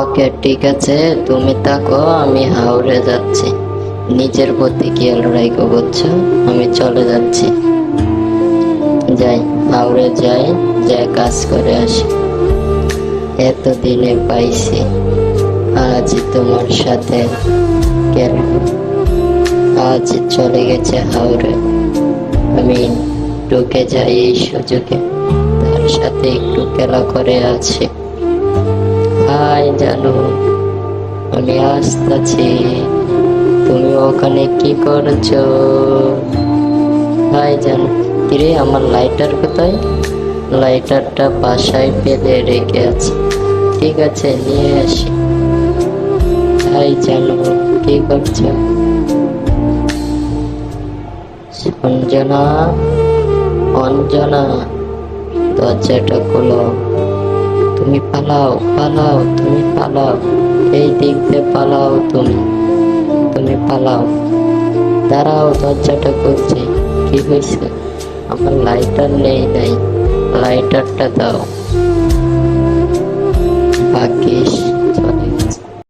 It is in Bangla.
ওকে, ঠিক আছে, তুমি থাকো, আমি হাওড়ে যাচ্ছি। নিজের প্রতি খেয়াল রাখো, বুঝছো? আমি চলে যাচ্ছি। যাই, হাওড়ে যাই, যা কাজ করে আসি। এতদিনে পাইছি, আজ তোমার সাথে গেল, আজ চলে গেছে হাওড়ে। আমি ঢুকে যাই এই সুযোগে, তার সাথে একটু খেলা করে আছি। হাই জানু, আমি আসতেছি, তুমি ওখানে কি করছো? হাই জানু। কিরে, আমার লাইটার কোথায়? লাইটারটা বাসায় ফেলে রেখে আছে। ঠিক আছে, নিয়ে আসি। হাই জানু, কি করছো? অঞ্জনা, অঞ্জনা, দরজাটা খোলো। তুমি পালাও, পালাও, তুমি পালাও, এই দিক দিয়ে পালাও, তুমি পালাও। দাঁড়াও, দরজাটা খুলছি। কি হয়েছে? আমার লাইটার নেই, লাইটারটা দাও। ভাগ্যিস